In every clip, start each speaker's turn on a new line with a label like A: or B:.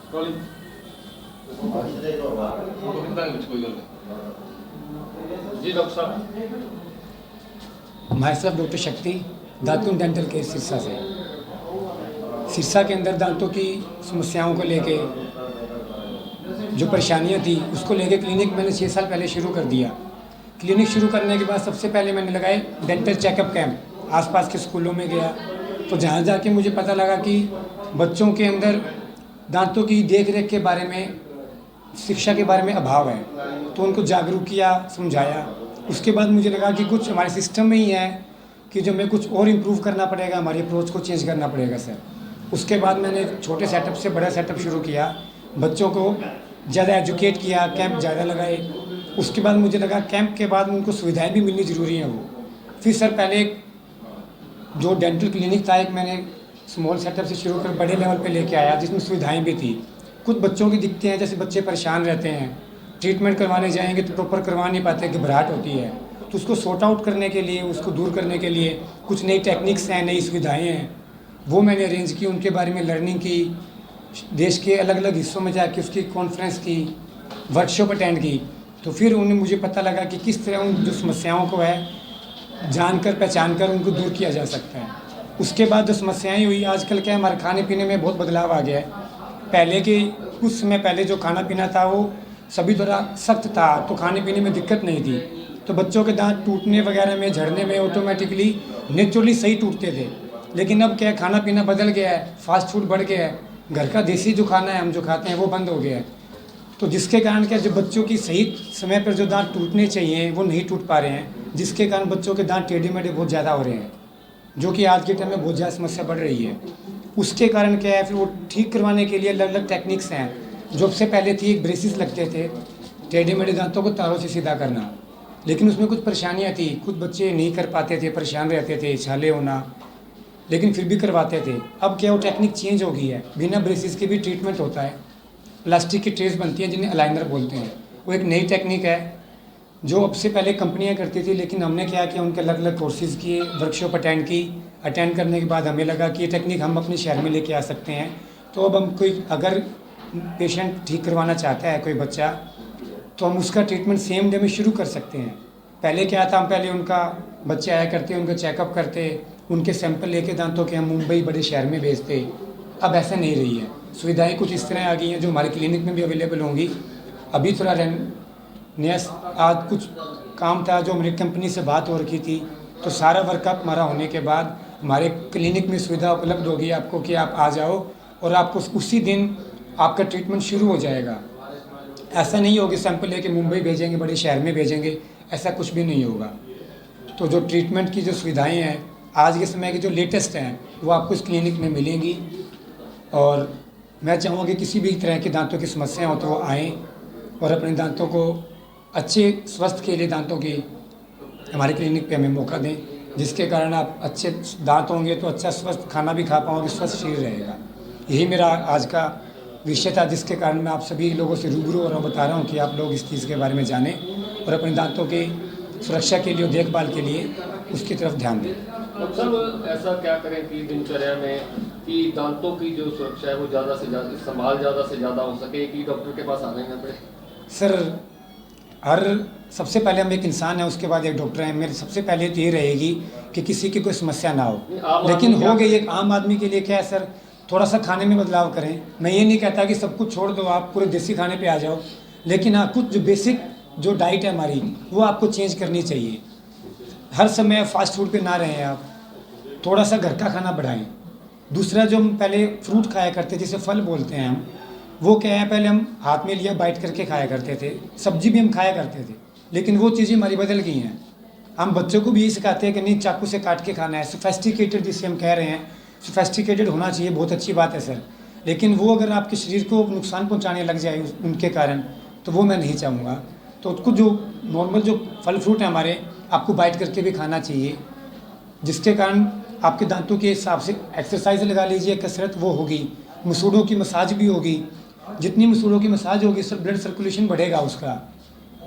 A: जी doctor साहब।
B: हमारे साथ डॉक्टर शक्ति दातुन डेंटल केयर सिरसा से। सिरसा के अंदर दांतों की समस्याओं को लेके जो परेशानियां थी उसको लेके क्लिनिक मैंने 6 साल पहले शुरू कर दिया। क्लिनिक शुरू करने के बाद सबसे पहले मैंने लगाए डेंटल चेकअप कैंप। आसपास के स्कूलों में गया तो जहाँ जाके मुझे पता लगा कि बच्चों के अंदर दांतों की देख रेख के बारे में, शिक्षा के बारे में अभाव है, तो उनको जागरूक किया, समझाया। उसके बाद मुझे लगा कि कुछ हमारे सिस्टम में ही है कि जो हमें कुछ और इम्प्रूव करना पड़ेगा, हमारी अप्रोच को चेंज करना पड़ेगा सर। उसके बाद मैंने छोटे सेटअप से बड़ा सेटअप शुरू किया, बच्चों को ज़्यादा एजुकेट किया, कैंप ज़्यादा लगाए। उसके बाद मुझे लगा कैंप के बाद उनको सुविधाएं भी मिलनी ज़रूरी हैं वो। फिर सर पहले जो डेंटल क्लिनिक था एक मैंने स्मॉल सेटअप से शुरू कर बड़े लेवल पे लेके आया जिसमें सुविधाएं भी थी। कुछ बच्चों की दिक्कतें हैं, जैसे बच्चे परेशान रहते हैं, ट्रीटमेंट करवाने जाएंगे तो प्रॉपर करवा नहीं पाते, घबराहट होती है, तो उसको सॉर्ट आउट करने के लिए, उसको दूर करने के लिए कुछ नई टेक्निक्स हैं, नई सुविधाएँ हैं, वो मैंने अरेंज की। उनके बारे में लर्निंग की, देश के अलग अलग हिस्सों में जाके उसकी कॉन्फ्रेंस की, वर्कशॉप अटेंड की। तो फिर उन्हें मुझे पता लगा कि किस तरह उन जो समस्याओं को है जानकर पहचान कर उनको दूर किया जा सकता है। उसके बाद जो समस्याएं हुई, आजकल क्या है, हमारे खाने पीने में बहुत बदलाव आ गया है। पहले के कुछ समय पहले जो खाना पीना था वो सभी तरह सख्त था, तो खाने पीने में दिक्कत नहीं थी, तो बच्चों के दांत टूटने वगैरह में, झड़ने में ऑटोमेटिकली नेचुरली सही टूटते थे। लेकिन अब क्या है, खाना पीना बदल गया है, फास्ट फूड बढ़ गया है, घर का देसी जो खाना है हम जो खाते हैं वो बंद हो गया है। तो जिसके कारण क्या, जो बच्चों की सही समय पर जो दांत टूटने चाहिए वो नहीं टूट पा रहे हैं, जिसके कारण बच्चों के दांत टेढ़े मेढ़े बहुत ज़्यादा हो रहे हैं, जो कि आज के टाइम में बहुत ज़्यादा समस्या बढ़ रही है। उसके कारण क्या है, फिर वो ठीक करवाने के लिए अलग अलग टेक्निक्स हैं। जो सबसे पहले थी, एक ब्रेसिस लगते थे, टेढ़े मेढ़े दांतों को तारों से सीधा करना, लेकिन उसमें कुछ परेशानियाँ थी, कुछ बच्चे नहीं कर पाते थे, परेशान रहते थे, छाले होना, लेकिन फिर भी करवाते थे। अब क्या वो टेक्निक चेंज हो गई है, बिना ब्रेसिस के भी ट्रीटमेंट होता है। प्लास्टिक की ट्रेस बनती है जिन्हें अलाइनर बोलते हैं, वो एक नई टेक्निक है जो अब से पहले कंपनियां करती थी, लेकिन हमने क्या किया, उनके अलग अलग कोर्सेज़ किए, वर्कशॉप अटेंड करने के बाद हमें लगा कि ये टेक्निक हम अपने शहर में लेके आ सकते हैं। तो अब हम कोई अगर पेशेंट ठीक करवाना चाहता है कोई बच्चा, तो हम उसका ट्रीटमेंट सेम डे में शुरू कर सकते हैं। पहले क्या था, हम पहले उनका बच्चे आया करते, उनका चेकअप करते, उनके सैंपल लेके दांतों के हम मुंबई बड़े शहर में भेजते। अब ऐसा नहीं रही है, सुविधाएं कुछ इस तरह आ गई हैं जो हमारे क्लिनिक में भी अवेलेबल होंगी। अभी थोड़ा नया आज कुछ काम था जो हमारी कंपनी से बात हो रखी थी, तो सारा वर्कअप हमारा होने के बाद हमारे क्लिनिक में सुविधा उपलब्ध होगी आपको कि आप आ जाओ और आपको उसी दिन आपका ट्रीटमेंट शुरू हो जाएगा। ऐसा नहीं होगा सैंपल लेके मुंबई भेजेंगे, बड़े शहर में भेजेंगे, ऐसा कुछ भी नहीं होगा। तो जो ट्रीटमेंट की जो सुविधाएं हैं आज के समय की जो लेटेस्ट हैं वो आपको इस क्लिनिक में मिलेंगी। और मैं चाहूँगा कि किसी भी तरह की दांतों की समस्या हो तो वो आएँ और अपने दांतों को अच्छे स्वास्थ्य के लिए दांतों की हमारे क्लिनिक पे हमें मौका दें, जिसके कारण आप अच्छे दांत होंगे तो अच्छा स्वस्थ खाना भी खा पाओगे, स्वस्थ शरीर रहेगा। यही मेरा आज का विषय था, जिसके कारण मैं आप सभी लोगों से रूबरू हो रहा हूँ, बता रहा हूँ कि आप लोग इस चीज़ के बारे में जानें और अपने दांतों की सुरक्षा के लिए, देखभाल के लिए उसकी तरफ ध्यान दें।
A: डॉक्टर साहब, ऐसा क्या करें कि दिनचर्या में कि दांतों की जो सुरक्षा है वो ज़्यादा से ज़्यादा, संभाल ज़्यादा से ज़्यादा हो सके कि डॉक्टर के पास आने ना पड़े?
B: सर सबसे पहले हम एक इंसान है, उसके बाद एक डॉक्टर है। मेरी सबसे पहले तो ये रहेगी कि किसी की कोई समस्या ना हो, लेकिन हो गई एक आम आदमी के लिए क्या है सर, थोड़ा सा खाने में बदलाव करें। मैं ये नहीं कहता कि सब कुछ छोड़ दो, आप पूरे देसी खाने पे आ जाओ, लेकिन हाँ कुछ जो बेसिक जो डाइट है हमारी वो आपको चेंज करनी चाहिए। हर समय फास्ट फूड पे ना रहें आप, थोड़ा सा घर का खाना बढ़ाएं। दूसरा, जो हम पहले फ्रूट खाया करते जिसे फल बोलते हैं हम, वो क्या है, पहले हम हाथ में लिया बाइट करके खाया करते थे, सब्जी भी हम खाया करते थे, लेकिन वो चीज़ें हमारी बदल गई हैं। हम बच्चों को भी यही सिखाते हैं कि नहीं, चाकू से काट के खाना है। सोफेस्टिकेटेड जिसे हम कह रहे हैं, सोफेस्टिकेटेड होना चाहिए, बहुत अच्छी बात है सर, लेकिन वो अगर आपके शरीर को नुकसान पहुंचाने लग जाए उनके कारण, तो वो मैं नहीं चाहूँगा। तो कुछ जो नॉर्मल जो फल फ्रूट है हमारे, आपको बाइट करके भी खाना चाहिए, जिसके कारण आपके दांतों के हिसाब से एक्सरसाइज लगा लीजिए, कसरत वो होगी, मसूड़ों की मसाज भी होगी। जितनी मसूड़ों की मसाज होगी सर, ब्लड सर्कुलेशन बढ़ेगा, उसका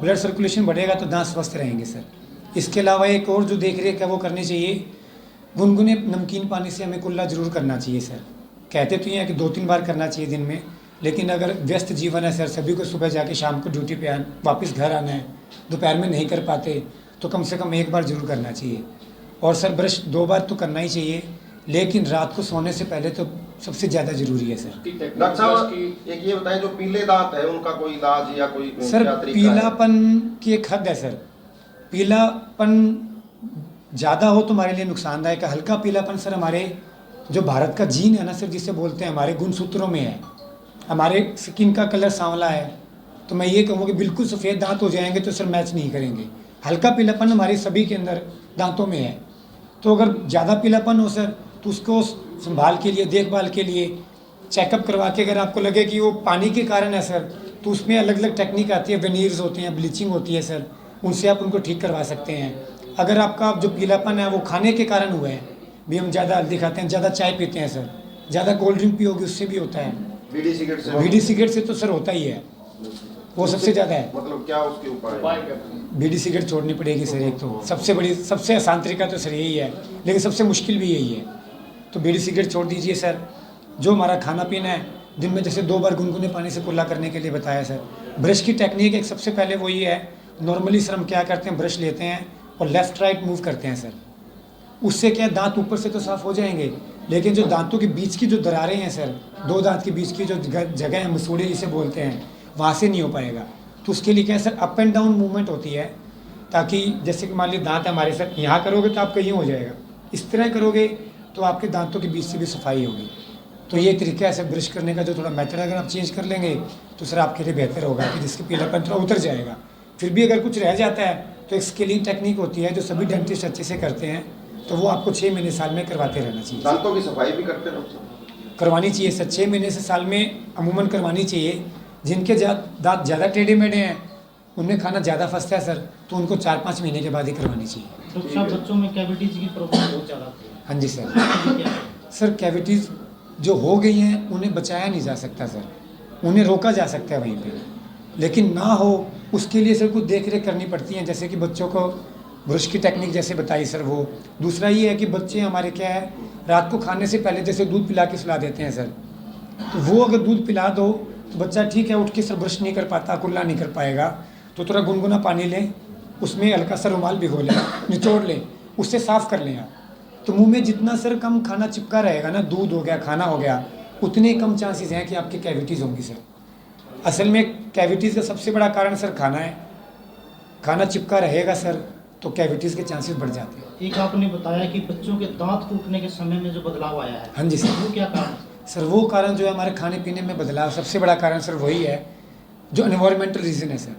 B: ब्लड सर्कुलेशन बढ़ेगा तो दांत स्वस्थ रहेंगे सर। इसके अलावा एक और जो देख रेख है वो करनी चाहिए, गुनगुने नमकीन पानी से हमें कुल्ला ज़रूर करना चाहिए सर। कहते तो ये हैं कि 2-3 बार करना चाहिए दिन में, लेकिन अगर व्यस्त जीवन है सर, सभी को सुबह जाके शाम को ड्यूटी पे वापस घर आना है, दोपहर में नहीं कर पाते, तो कम से कम एक बार जरूर करना चाहिए। और सर ब्रश 2 बार तो करना ही चाहिए, लेकिन रात को सोने से पहले तो सबसे ज़्यादा ज़रूरी है सर।
C: डॉक्टर साहब एक ये बताएं, जो पीले दांत है उनका कोई इलाज या कोई
B: सर
C: क्या तरीका है?
B: पीलापन की एक हद है सर। पीलापन ज़्यादा हो तो हमारे लिए नुकसानदायक है। हल्का पीलापन सर हमारे जो भारत का जीन है ना सर, जिसे बोलते हैं, हमारे गुणसूत्रों में है। हमारे स्किन का कलर सांवला है, तो मैं ये कहूँगा कि बिल्कुल सफ़ेद दांत हो जाएंगे तो सर मैच नहीं करेंगे। हल्का पीलापन हमारे सभी के अंदर दांतों में है। तो अगर ज़्यादा पीलापन हो सर, तो उसको संभाल के लिए, देखभाल के लिए चेकअप करवा के, अगर आपको लगे कि वो पानी के कारण है सर, तो उसमें अलग अलग टेक्निक आती है, वेनीर्स होते हैं, ब्लीचिंग होती है सर, उनसे आप उनको ठीक करवा सकते हैं। अगर आपका जो पीलापन है वो खाने के कारण हुआ है, भी हम ज़्यादा हल्दी खाते हैं, ज़्यादा चाय पीते हैं सर, ज़्यादा कोल्ड ड्रिंक पियोगे उससे भी होता है।
C: बीड़ी सिगरेट
B: बीड़ी सिगरेट से तो सर होता ही है, वो सबसे ज़्यादा है।
C: मतलब क्या उसके उपाय है?
B: बीड़ी सिगरेट छोड़नी पड़ेगी सर, एक तो सबसे आसान तरीका तो सर यही है, लेकिन सबसे मुश्किल भी यही है। तो बीड़ी सिगरेट छोड़ दीजिए सर। जो हमारा खाना पीना है, दिन में जैसे 2 बार गुनगुने पानी से कुल्ला करने के लिए बताया सर। ब्रश की टेक्निक एक सबसे पहले वही है, नॉर्मली सर हम क्या करते हैं, ब्रश लेते हैं और लेफ़्ट राइट मूव करते हैं सर। उससे क्या दांत ऊपर से तो साफ़ हो जाएंगे, लेकिन जो दांतों के बीच की जो दरारें हैं सर, 2 दांत के बीच की जो जगह है, मसूड़े जिसे बोलते हैं, वहाँ से नहीं हो पाएगा। तो उसके लिए क्या है sir, up and down movement होती है, ताकि जैसे कि मान लीजिए दांत है हमारे सर, यहाँ करोगे तो आपका यूँ हो जाएगा, इस तरह करोगे तो आपके दांतों के बीच से भी सफाई होगी। तो ये तरीका है सर ब्रश करने का, जो थोड़ा मेथड अगर आप चेंज कर लेंगे तो सर आपके लिए बेहतर होगा, कि जिसके पीलापन थोड़ा उतर जाएगा। फिर भी अगर कुछ रह जाता है तो एक स्केलिंग टेक्निक होती है, जो सभी डेंटिस्ट अच्छे से करते हैं, तो वो आपको 6 महीने साल में करवाते रहना चाहिए।
C: दांतों की सफाई भी करते हैं डॉक्टर साहब?
B: करवानी चाहिए सर, 6 महीने से साल में अमूमन करवानी चाहिए। जिनके दांत ज़्यादा टेढ़े मेढ़े हैं, उनमें खाना ज़्यादा फंसता है सर, तो उनको 4-5 महीने के बाद ही करवानी चाहिए।
D: डॉक्टर साहब बच्चों में कैविटीज की प्रॉब्लम बहुत ज़्यादा होती है।
B: हाँ जी सर। सर कैविटीज़ जो हो गई हैं उन्हें बचाया नहीं जा सकता सर, उन्हें रोका जा सकता है वहीं पे, लेकिन ना हो उसके लिए सर कुछ देख रेख करनी पड़ती है। जैसे कि बच्चों को ब्रश की टेक्निक जैसे बताई सर, वो दूसरा ये है कि बच्चे हमारे क्या है, रात को खाने से पहले जैसे दूध पिला के सुला देते हैं सर, तो वो अगर दूध पिला दो तो बच्चा ठीक है, उठ के सर ब्रश नहीं कर पाता, कुल्ला नहीं कर पाएगा, तो थोड़ा गुनगुना पानी लें, उसमें हल्का सा रुमाल भिगो लें, निचोड़ लें, उससे साफ़ कर लें आप। तो मुंह में जितना सर कम खाना चिपका रहेगा ना, दूध हो गया, खाना हो गया, उतने कम चांसेस हैं कि आपकी कैविटीज़ होंगी सर। असल में कैविटीज़ का सबसे बड़ा कारण सर खाना है। खाना चिपका रहेगा सर तो कैविटीज़ के चांसेस बढ़ जाते हैं।
D: एक आपने बताया कि बच्चों के दांत टूटने के समय में जो बदलाव आया है,
B: हाँ जी सर।
D: वो क्या कारण है?
B: सर वो कारण जो है हमारे खाने पीने में बदलाव, सबसे बड़ा कारण सर वही है, जो एनवायरमेंटल रीज़न है सर।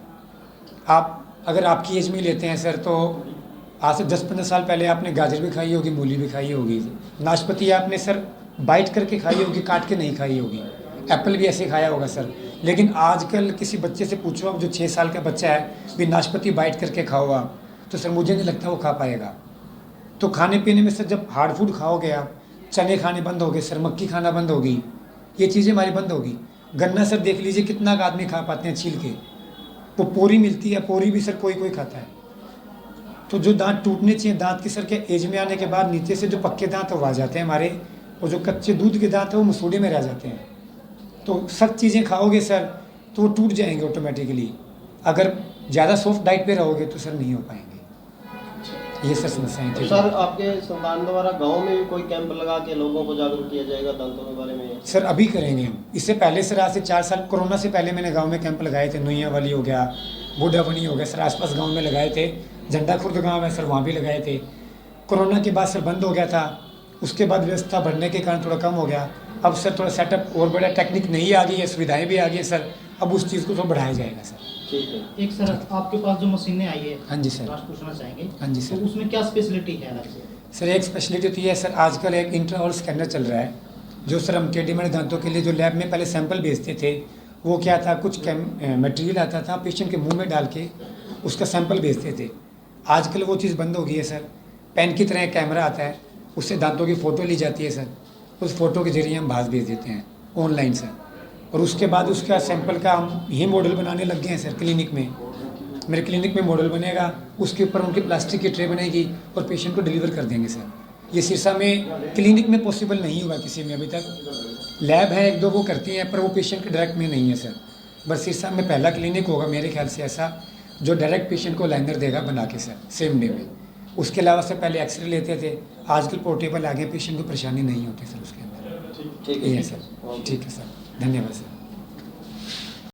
B: आप अगर आपकी एज में लेते हैं सर, तो आज से 10-15 साल पहले आपने गाजर भी खाई होगी, मूली भी खाई होगी, नाशपाती आपने सर बाइट करके खाई होगी, काट के नहीं खाई होगी, एप्पल भी ऐसे खाया होगा सर। लेकिन आजकल किसी बच्चे से पूछो आप, जो 6 साल का बच्चा है, भी नाशपाती बाइट करके खाओ आप, तो सर मुझे नहीं लगता वो खा पाएगा। तो खाने पीने में सर जब हार्ड फूड खाओगे आप, चने खाने बंद हो गए सर, मक्की खाना बंद होगी, ये चीज़ें हमारी बंद होगी। गन्ना सर देख लीजिए कितना आदमी खा पाते हैं छील के, वो पोरी मिलती है, पोरी भी सर कोई कोई खाता है। तो जो दांत टूटने चाहिए, दांत की सर के एज में आने के बाद नीचे से जो पक्के दांत वो आ जाते हैं हमारे, और जो कच्चे दूध के दांत है वो मसूड़े में रह जाते हैं। तो सख्त चीज़ें खाओगे सर तो वो टूट जाएंगे ऑटोमेटिकली। अगर ज़्यादा सॉफ्ट डाइट पे रहोगे तो सर नहीं हो पाएंगे। ये सर समस्याएं थी।
E: सर आपके संस्थान द्वारा गांव में भी कोई कैंप लगा के लोगों को जागरूक किया जाएगा दांतों के बारे में?
B: सर अभी करेंगे हम। इससे पहले सर आज से 4 साल कोरोना से पहले मैंने गांव में कैंप लगाए थे। नुइया वाली हो गया, बूढ़ावनी हो गया सर, आसपास गांव में लगाए थे। झंडा खुर्द गांव है सर, वहाँ भी लगाए थे। कोरोना के बाद सर बंद हो गया था, उसके बाद व्यवस्था बढ़ने के कारण थोड़ा कम हो गया। अब सर थोड़ा सेटअप और बड़ा टेक्निक नहीं आ गई है, सुविधाएँ भी आ गई है सर, अब उस चीज़ को थोड़ा बढ़ाया जाएगा सर।
E: ठीक है।
D: एक सर आपके पास जो मशीनें आई है,
B: हाँ जी सर।
D: राज पूछना चाहेंगे।
B: हाँ जी सर।
D: तो उसमें क्या स्पेशलिटी है अलग से?
B: सर एक स्पेशलिटी होती है सर, आजकल एक इंट्राऑल स्कैनर चल रहा है, जो सर हम टेढ़े मेढ़े दांतों के लिए जो लैब में पहले सैंपल भेजते थे, वो क्या था, कुछ मटेरियल आता था, पेशेंट के मुंह में डाल के उसका सैंपल भेजते थे। आजकल वो चीज़ बंद हो गई है सर। पेन की तरह एक कैमरा आता है, उससे दांतों की फ़ोटो ली जाती है सर, उस फोटो के जरिए हम भास भेज देते हैं ऑनलाइन सर, और उसके बाद उसका सैंपल का हम यही मॉडल बनाने लग गए हैं सर क्लिनिक में। मेरे क्लिनिक में मॉडल बनेगा, उसके ऊपर उनकी प्लास्टिक की ट्रे बनेगी और पेशेंट को डिलीवर कर देंगे सर। ये सिरसा में क्लिनिक में पॉसिबल नहीं हुआ किसी में अभी तक। लैब है एक दो वो करती हैं, पर वो पेशेंट के डायरेक्ट में नहीं है सर। बस सिरसा में पहला क्लिनिक होगा मेरे ख्याल से ऐसा, जो डायरेक्ट पेशेंट को लाइनर देगा बना के सर, सेम डे में। उसके अलावा सर पहले एक्सरे लेते थे, आजकल पोर्टेबल आ गए, पेशेंट को परेशानी नहीं होती सर उसके अंदर।
E: ठीक
B: ये है सर। ठीक है सर, धन्यवाद सर।